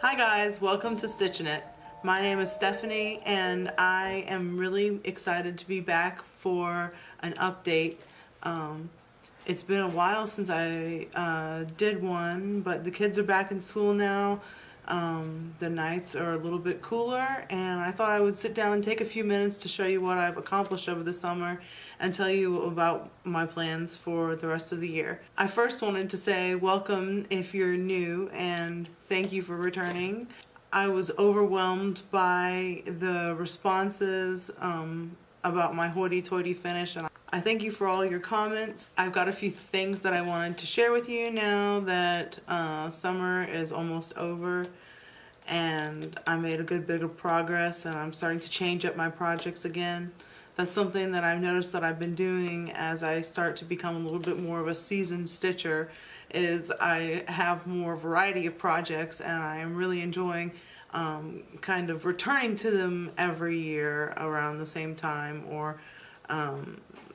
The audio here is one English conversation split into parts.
Hi guys, welcome to Jeannette. My name is Stephanie and I am really excited to be back for an update. It's been a while since I did one, but the kids are back in school now. The nights are a little bit cooler and I thought I would sit down and take a few minutes to show you what I've accomplished over the summer and tell you about my plans for the rest of the year. I first wanted to say welcome if you're new and thank you for returning. I was overwhelmed by the responses about my hoity-toity finish, and I thank you for all your comments. I've got a few things that I wanted to share with you now that summer is almost over and I made a good bit of progress and I'm starting to change up my projects again. That's something that I've noticed that I've been doing as I start to become a little bit more of a seasoned stitcher, is I have more variety of projects and I am really enjoying kind of returning to them every year around the same time, or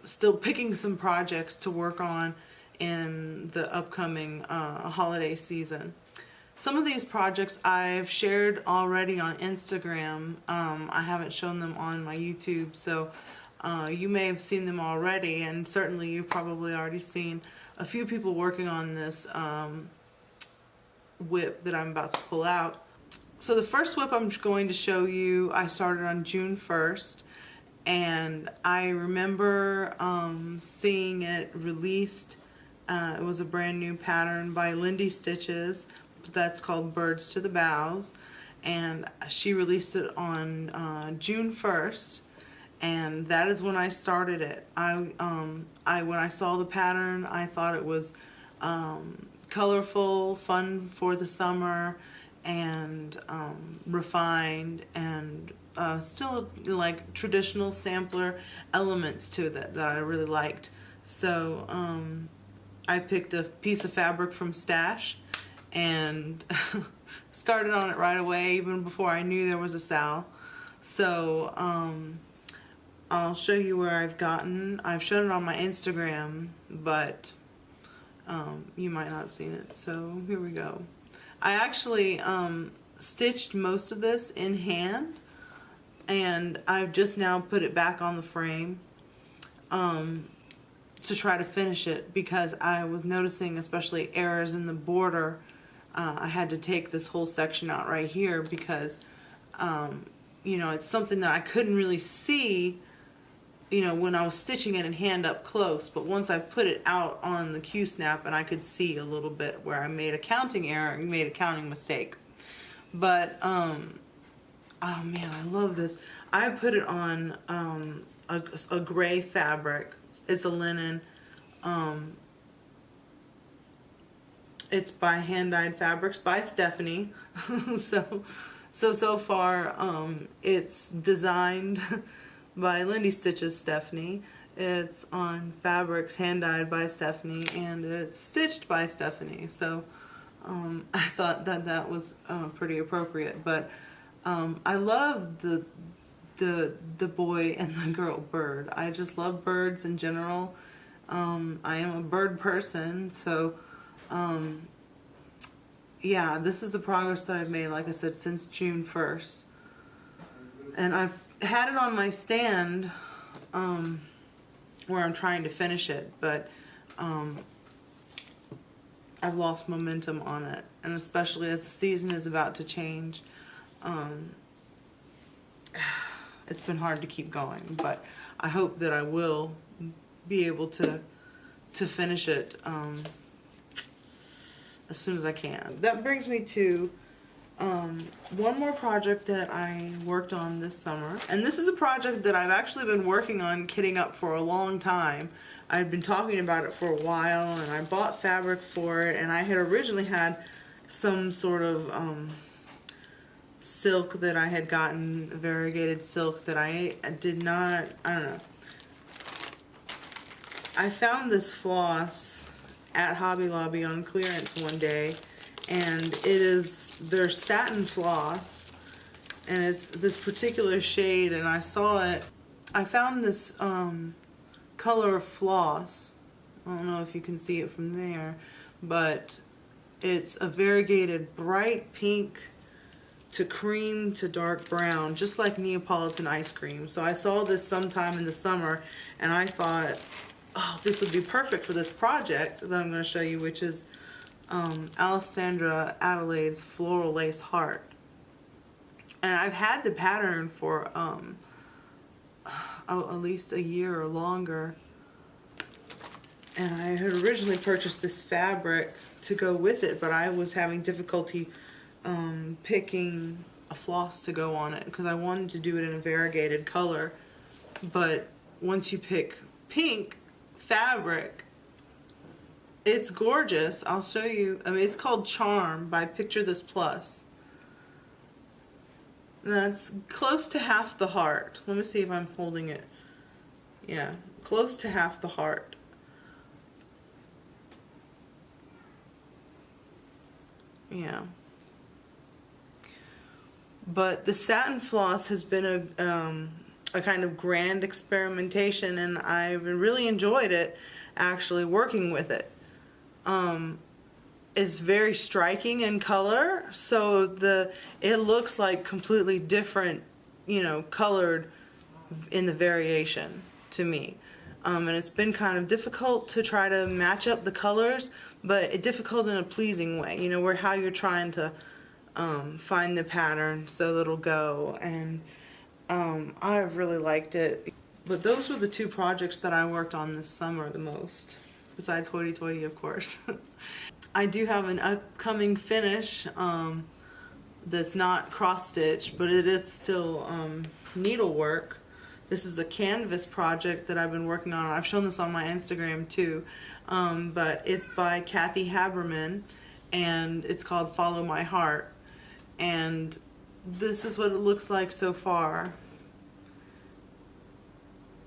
still picking some projects to work on in the upcoming holiday season. Some of these projects I've shared already on Instagram. I haven't shown them on my YouTube, so you may have seen them already, and certainly you've probably already seen a few people working on this whip that I'm about to pull out. So the first whip I'm going to show you, I started on June 1st, and I remember seeing it released. It was a brand new pattern by Lindy Stitches that's called Birds to the Boughs, and she released it on June 1st, and that is when I started it. When I saw the pattern, I thought it was colorful, fun for the summer, and refined, and still like traditional sampler elements to that I really liked. So I picked a piece of fabric from Stash and started on it right away, even before I knew there was a sale. So I'll show you where I've gotten. I've shown it on my Instagram, but you might not have seen it. So here we go. I actually stitched most of this in hand, and I've just now put it back on the frame to try to finish it, because I was noticing especially errors in the border. I had to take this whole section out right here because you know, it's something that I couldn't really see, you know, when I was stitching it in hand up close, but once I put it out on the Q-snap, and I could see a little bit where I made a counting error and made a counting mistake. But oh man, I love this. I put it on a gray fabric. It's a linen. It's by Hand Dyed Fabrics by Stephanie. so far it's designed by Lindy Stitches Stephanie. It's on fabrics hand dyed by Stephanie, and it's stitched by Stephanie. So I thought that that was pretty appropriate. But I love the boy and the girl bird. I just love birds in general. I am a bird person, so yeah, this is the progress that I've made, like I said, since June 1st. And I've had it on my stand where I'm trying to finish it, but I've lost momentum on it, and especially as the season is about to change, it's been hard to keep going. But I hope that I will be able to finish it as soon as I can. That brings me to one more project that I worked on this summer, and this is a project that I've actually been working on kitting up for a long time. I've been talking about it for a while, and I bought fabric for it, and I had originally had some sort of silk that I had gotten, variegated silk that I did not, I don't know. I found this floss at Hobby Lobby on clearance one day, and it is their satin floss, and it's this particular shade, and I saw it. I found this color of floss. I don't know if you can see it from there, but it's a variegated bright pink to cream to dark brown, just like Neapolitan ice cream. So I saw this sometime in the summer, and I thought, oh, this would be perfect for this project that I'm going to show you, which is Alessandra Adelaide's Floral Lace Heart. And I've had the pattern for at least a year or longer. And I had originally purchased this fabric to go with it, but I was having difficulty picking a floss to go on it because I wanted to do it in a variegated color. But once you pick pink fabric, it's gorgeous. I'll show you. I mean, it's called Charm by Picture This Plus. And that's close to half the heart. Let me see if I'm holding it. Yeah, close to half the heart. Yeah. But the satin floss has been a kind of grand experimentation, and I've really enjoyed it, actually working with it. It's very striking in color, so it looks like completely different, you know, colored in the variation to me. And it's been kind of difficult to try to match up the colors, but difficult in a pleasing way, you know, where how you're trying to find the pattern so that it'll go. And I've really liked it. But those were the two projects that I worked on this summer the most, besides Hoity Toity, of course. I do have an upcoming finish that's not cross-stitch, but it is still needlework. This is a canvas project that I've been working on. I've shown this on my Instagram too, but it's by Cathy Habermann, and it's called Follow My Heart. And this is what it looks like so far.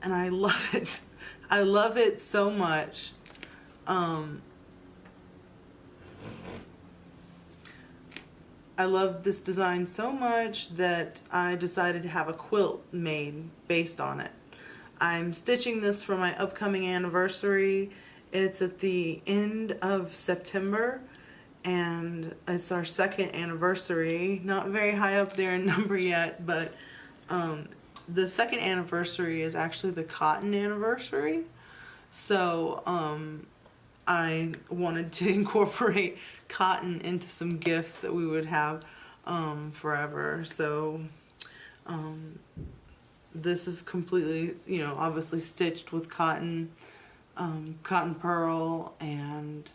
And I love it. I love it so much. I love this design so much that I decided to have a quilt made based on it. I'm stitching this for my upcoming anniversary. It's at the end of September, and it's our second anniversary. Not very high up there in number yet, but the second anniversary is actually the cotton anniversary. So I wanted to incorporate cotton into some gifts that we would have forever. So this is completely, you know, obviously stitched with cotton, cotton pearl, and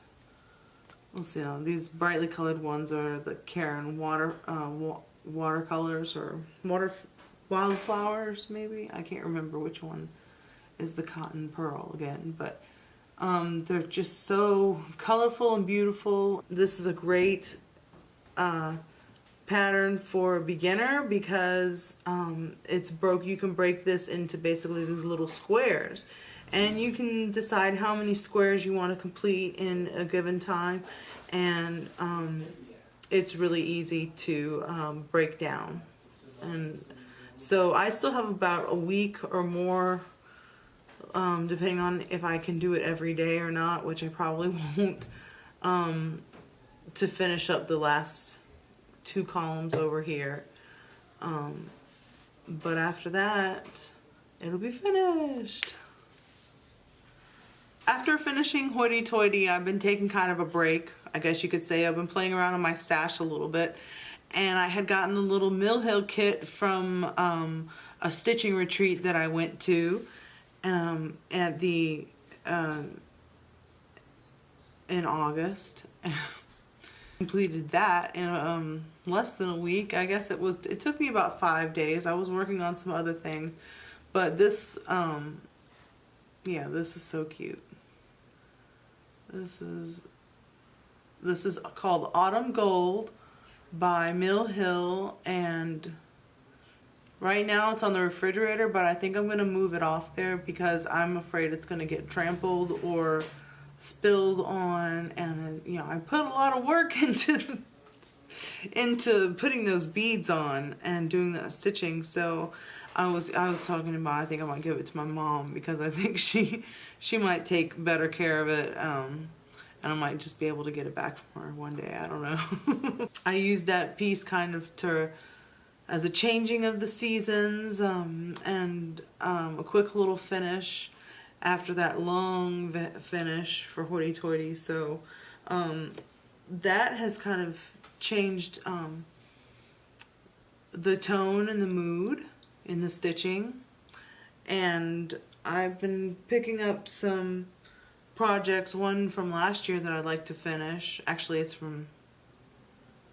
let's see, these brightly colored ones are the Karen watercolors or wildflowers, maybe. I can't remember which one is the cotton pearl again, but they're just so colorful and beautiful. This is a great pattern for a beginner because you can break this into basically these little squares, and you can decide how many squares you want to complete in a given time, and it's really easy to break down. And so I still have about a week or more, depending on if I can do it every day or not, which I probably won't, to finish up the last 2 columns over here. But after that, it'll be finished. After finishing Hoity Toity, I've been taking kind of a break, I guess you could say. I've been playing around in my stash a little bit, and I had gotten a little Mill Hill kit from a stitching retreat that I went to at the in August. Completed that in less than a week. I guess it took me about 5 days. I was working on some other things, but this yeah, this is so cute. This is called Autumn Gold by Mill Hill, and right now it's on the refrigerator, but I think I'm going to move it off there because I'm afraid it's going to get trampled or spilled on, and you know, I put a lot of work into putting those beads on and doing that stitching. So I was talking about, I think I might give it to my mom because I think she might take better care of it and I might just be able to get it back from her one day. I don't know. I used that piece kind of as a changing of the seasons, and a quick little finish after that long finish for Hoity Toity. So that has kind of changed the tone and the mood in the stitching. And I've been picking up some projects, one from last year that I'd like to finish. Actually, it's from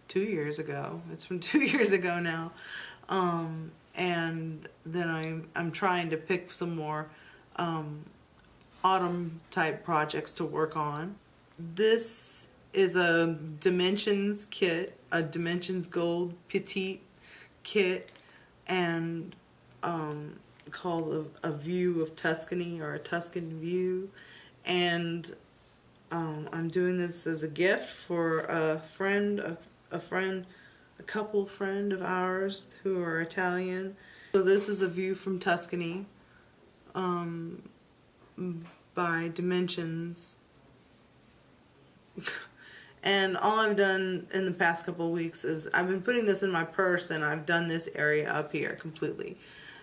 2 years ago. It's from 2 years ago now. And then I'm trying to pick some more autumn type projects to work on. This is a Dimensions kit, a Dimensions Gold Petite kit, and called a View of Tuscany, or a Tuscan View. And I'm doing this as a gift for a friend, a couple friend of ours who are Italian. So this is a view from Tuscany by Dimensions. And all I've done in the past couple of weeks is I've been putting this in my purse, and I've done this area up here completely.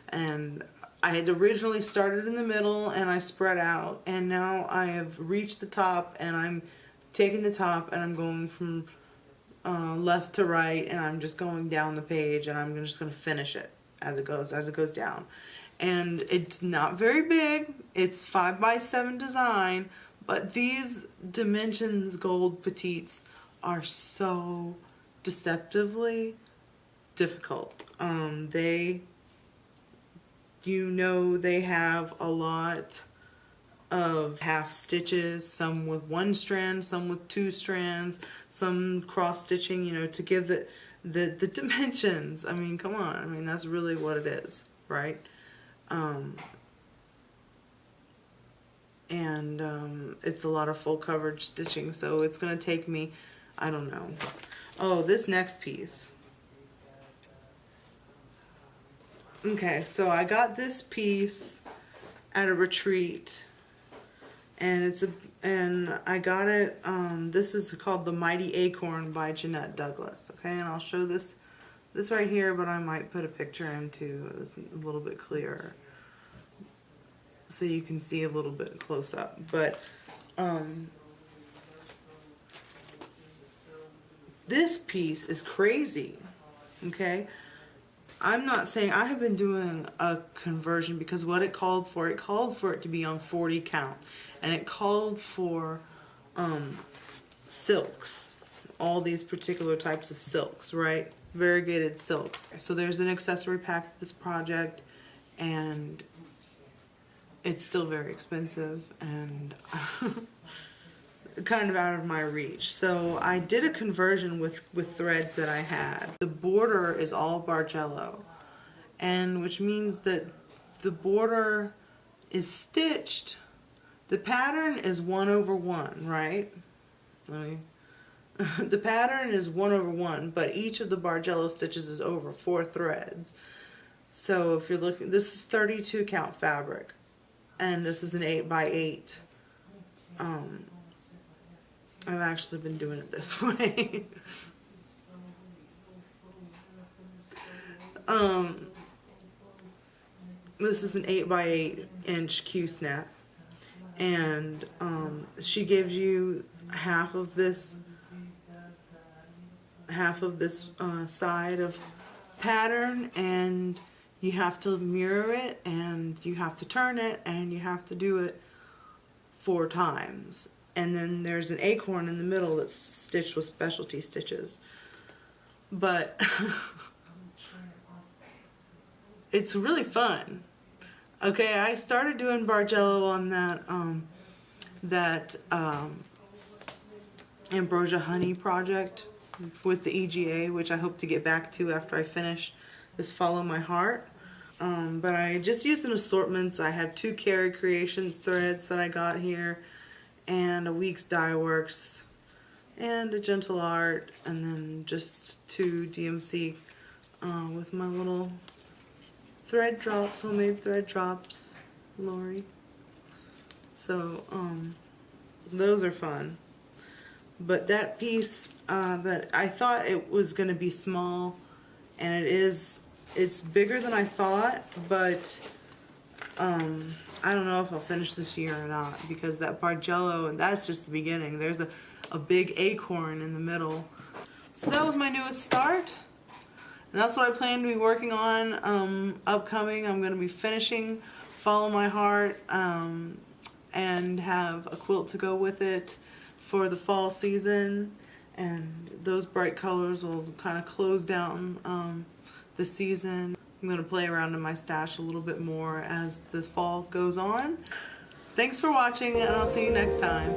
And I had originally started in the middle and I spread out, and now I have reached the top, and I'm taking the top and I'm going from left to right, and I'm just going down the page, and I'm just going to finish it as it goes down. And it's not very big. It's 5x7 design, but these Dimensions Gold Petites are so deceptively difficult. They have a lot of half stitches, some with one strand, some with two strands, some cross stitching, you know, to give the dimensions. I mean, come on. I mean, that's really what it is, right? It's a lot of full coverage stitching, so it's going to take me, I don't know. Oh, this next piece. Okay, so I got this piece at a retreat, and I got it, this is called The Mighty Acorn by Jeanette Douglas. Okay, and I'll show this right here, but I might put a picture in too. It's a little bit clearer, so you can see a little bit close up. But this piece is crazy. Okay, I'm not saying I have been doing a conversion, because what it called for it to be on 40 count, and it called for silks, all these particular types of silks, right? Variegated silks. So there's an accessory pack for this project, and it's still very expensive and kind of out of my reach. So I did a conversion with threads that I had. The border is all Bargello, and which means that the border is stitched. The pattern is 1/1, right? The pattern is 1/1, but each of the Bargello stitches is over 4 threads. So if you're looking, this is 32 count fabric, and this is an 8x8. I've actually been doing it this way. This is an 8x8 inch Q-snap, and she gives you half of this side of pattern, and you have to mirror it, and you have to turn it, and you have to do it 4 times. And then there's an acorn in the middle that's stitched with specialty stitches. But it's really fun. Okay, I started doing Bargello on that Ambrosia Honey project with the EGA, which I hope to get back to after I finish this Follow My Heart. But I just used an assortments. I had 2 Carrie Creations threads that I got here, and a Weeks Dye Works, and a Gentle Art, and then just 2 DMC with my little thread drops, homemade thread drops, Lori. So those are fun. But that piece that I thought it was going to be small, and it's bigger than I thought, but I don't know if I'll finish this year or not, because that Bargello, and that's just the beginning. There's a big acorn in the middle. So that was my newest start, and that's what I plan to be working on upcoming. I'm going to be finishing Follow My Heart and have a quilt to go with it for the fall season, and those bright colors will kind of close down the season. I'm going to play around in my stash a little bit more as the fall goes on. Thanks for watching, and I'll see you next time.